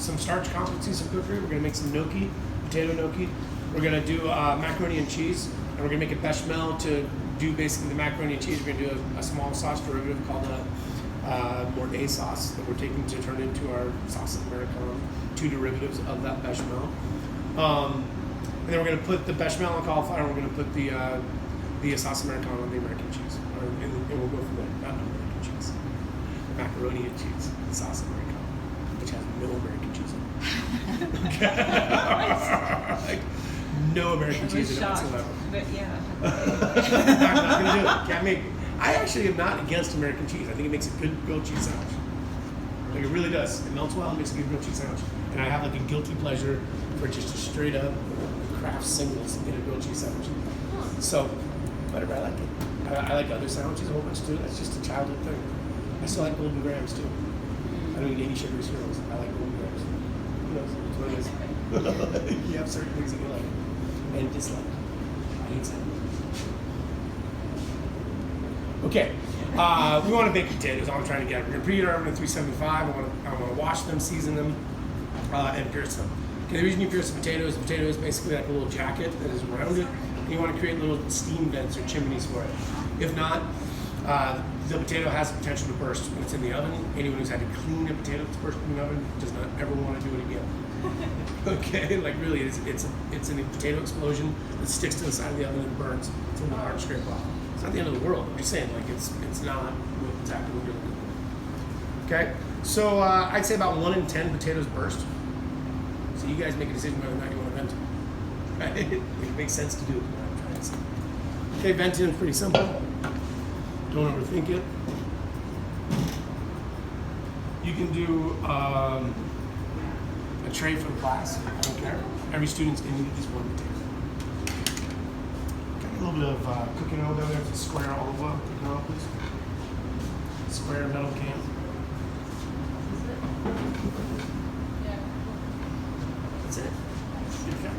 some starch competencies of cookery. We're gonna make some gnocchi, potato gnocchi. We're gonna do macaroni and cheese, and we're gonna make a bechamel to do basically the macaroni and cheese. We're gonna do a small sauce derivative called a Mornay sauce that we're taking to turn into our sauce Americana, 2 derivatives of that bechamel. And then we're gonna put the bechamel on cauliflower, and we're gonna put the sauce Americana on the American cheese, and we'll go from there. Not American cheese, macaroni and cheese, sauce Americana, which has no American cheese in it. Like, no American cheese in it whatsoever. But yeah. I'm not gonna do it. Can't make. I actually am not against American cheese. I think it makes a good grilled cheese sandwich. Like it really does. It melts well and makes a good grilled cheese sandwich. And I have like a guilty pleasure for just a straight up Kraft singles in a grilled cheese sandwich. So, whatever, I like it. I like other sandwiches a whole bunch too. That's just a childhood thing. I still like golden grams too. I don't eat any sugary cereals. I like golden grams. Who knows? That's what it is. You have certain things that you like and dislike. I hate sandwiches. Okay, we want to bake potatoes. All I'm trying to get. We're going to preheat our oven at 375. I want to wash them, season them, and pierce them. Okay, the reason you pierce the potato is basically like a little jacket that is around it. And you want to create little steam vents or chimneys for it. If not, the potato has the potential to burst when it's in the oven. Anyone who's had to clean a potato that's burst in the oven does not ever want to do it again. Okay, like really, it's a potato explosion that sticks to the side of the oven and burns. It's a little hard to scrape off. It's not the end of the world. I'm just saying, like it's not exactly what you're looking for. Okay, so I'd say about 1 in 10 potatoes burst. So you guys make a decision whether or not you want to vent it. Right? It makes sense to do it. Okay, venting is pretty simple. Don't overthink it. You can do a tray for the class. I don't care. Every student's going to need at least 1 potato. Got a little bit of cooking oil down there. It's a square olive oil. Cooking oil, please. Square metal can. That's it. Okay.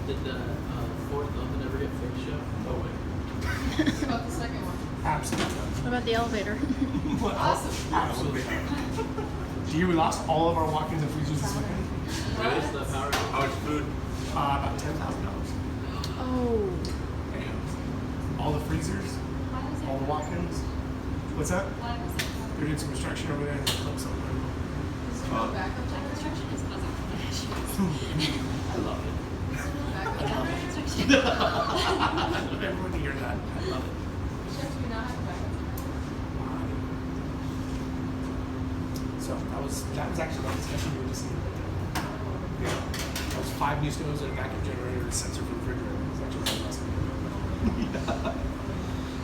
Did the fourth oven ever get fixed yet? No way. What about the second one? Absolutely. What about the elevator? Awesome. Absolutely. Do you lost all of our walk-ins and freezers this weekend? What is the power? How much food? About $10,000. Oh. And all the freezers, all the walk-ins. What's that? They're doing some construction over there and they'll flip something. Is there no backup Construction is causing issues. I love it. backup generator? I love everyone to hear that. I love it. Chef, do we not have a backup generator? So that was actually the discussion we were just seeing. Yeah. That was 5 new stoves and a vacuum generator and a sensor for the refrigerator. It's actually really awesome.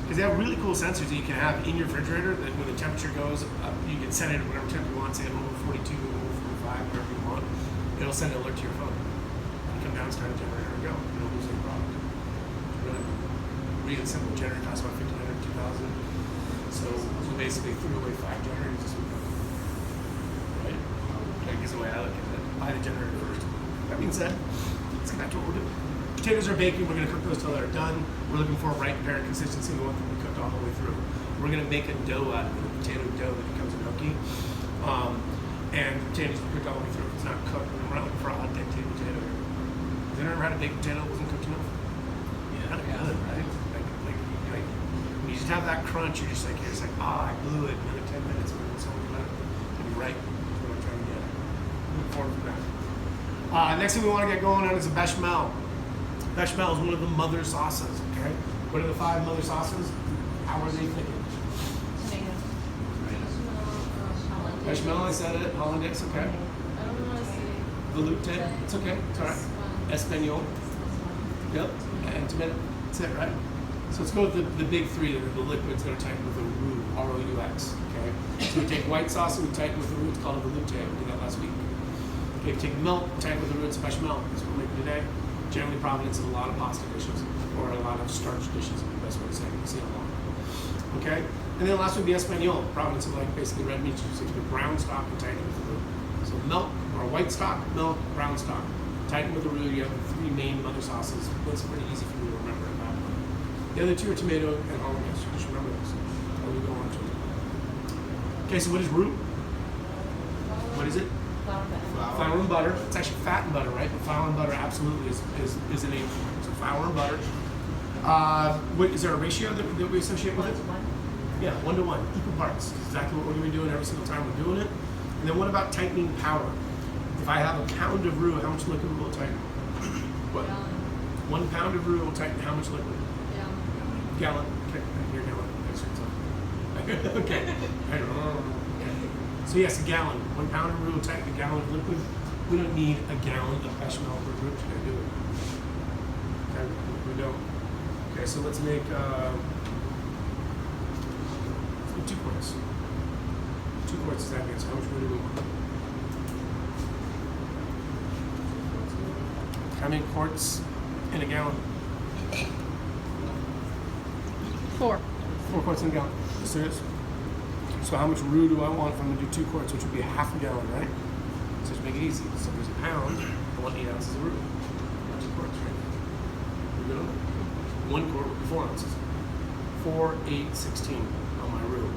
Because they have really cool sensors that you can have in your refrigerator that when the temperature goes up, you can set it at whatever temperature you want, say over 42, over 45, whatever you want. It'll send an alert to your phone. You come down, start a generator, and go. You don't lose any product. It's really simple. Generator costs about $1,500, $2,000. So we basically threw away 5 generators this weekend. Right? That is the way I look at it. Buy the generator first. That being said, let's get back to what we're doing. Potatoes are baking. We're going to cook those till they're done. We're looking for a right parent consistency. We want them to be cooked all the way through. We're going to make a dough out of it, a potato dough that becomes a gnocchi. And the potatoes will be cooked all the way through. If it's not cooked, we're not looking for a hot baked potato here. Has anyone ever had a baked potato that wasn't cooked enough? Yeah, kind of good, right? Like, when you just have that crunch, you're just like, I blew it. Another 10 minutes, we're doing something better. It'll be right. That's what I'm trying to get. Looking forward to that. Next thing we want to get going on is a bechamel. Bechamel is one of the mother sauces, okay? What are the 5 mother sauces? How are they thinking? Bechamel, I said it. Hollandaise, okay. I don't want to see. Velouté, it's okay. It's all right. Espanol. Yep. And tomato. That's it, right? So let's go with the big 3 that are the liquids that are tightened with a roux, R-O-U-X, okay? So we take white sauce and we tighten with a roux. It's called a velouté. We did that last week. Okay, we take milk, tighten with a roux. It's bechamel. That's what we're making today. Generally, Providence is a lot of pasta dishes or a lot of starch dishes. Is the best way to say it. You see it a lot. Okay? And then last would be Espanol, province of like basically red meat. So you brown stock and tighten with the roux. So milk or white stock, milk, brown stock. Tighten with the roux. You have the three main mother sauces. That's pretty easy for you to remember at that point. The other two are tomato and hollandaise. Just remember those. While we go on to it. Okay, so what is roux? What is it? Flour butter. Flour and butter. It's actually fat and butter, right? But flour and butter absolutely is a name for it. So flour and butter. Is there a ratio that we associate with it? 1 to 1. Yeah, 1 to 1, equal parts. Exactly what we're going to be doing every single time we're doing it. And then what about tightening power? If I have a pound of roux, how much liquid will it tighten? What? Gallon. 1 pound of roux will tighten how much liquid? Gallon. Gallon. Okay, I hear gallon. Thanks for your time. Okay. So yes, a gallon. 1 pound of roux will tighten a gallon of liquid. We don't need a gallon of bechamel per roux to do it. Okay, we don't. Okay, so let's make 2 quarts. 2 quarts is that means how much roux do we want? How many quarts in a gallon? 4. 4 quarts in a gallon. Yes, there is. So how much roux do I want if I'm going to do 2 quarts, which would be a half a gallon, right? So to make it easy, so there's a pound, I want 8 ounces of roux. 2 quarts, right? We good on that? 1 quart would be 4 ounces. 4, 8, 16 on my roux.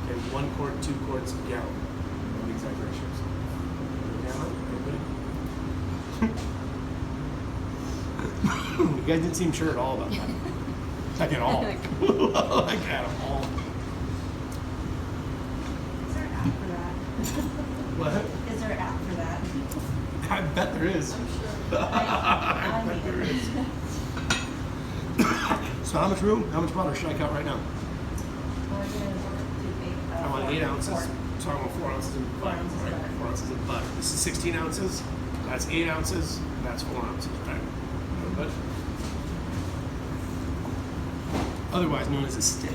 Okay, 1 quart, 2 quarts, a gallon. The exact ratios. Gallon, everybody? You guys didn't seem sure at all about that. Like at all. Like at all. Is there an app for that? What? Is there an app for that? I bet there is. I'm sure. I bet there is. So how much roux? How much butter should I cut right now? I want 8 ounces. So I want 4 ounces of butter. 4 ounces of butter. This is 16 ounces. That's 8 ounces. That's 4 ounces, right? But otherwise known as a stick.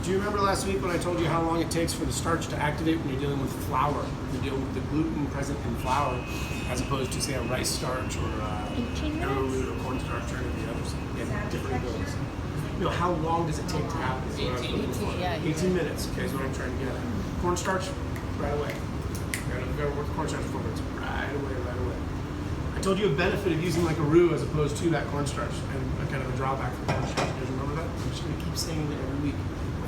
Do you remember last week when I told you how long it takes for the starch to activate when you're dealing with flour? You're dealing with the gluten present in flour, as opposed to say a rice starch or 18 arrowroot or cornstarch or any of the others. Yeah, different abilities. You know, how long does it take to happen? Is what I'm looking for. 18, yeah. 18 minutes. Okay, is what I'm trying to get at. Cornstarch, right away. You gotta work the cornstarch before it's right away, right away. I told you a benefit of using like a roux as opposed to that cornstarch, and a kind of a drawback for cornstarch. You guys remember that? I'm just gonna keep saying it every week.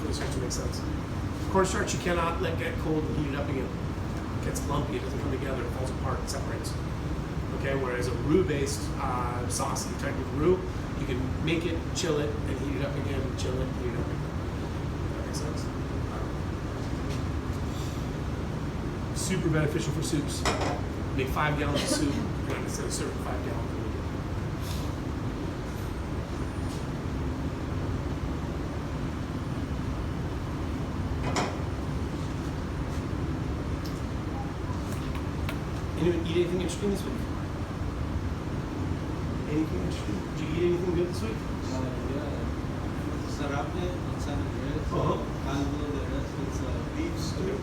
It starts to make sense. Cornstarch you cannot let get cold and heat it up again. It gets lumpy, it doesn't come together, it falls apart, it separates. Okay, whereas a roux-based sauce, you type with roux, you can make it, chill it, and heat it up again, chill it, heat it up again. That makes sense? Super beneficial for soups. Make 5 gallons of soup, and instead of serving 5 gallons. Anyone eat anything interesting this week? Anything interesting? Did you eat anything good this week? Sarapne on San Andreas. Uh-huh. Caldo de res. It's beef stew.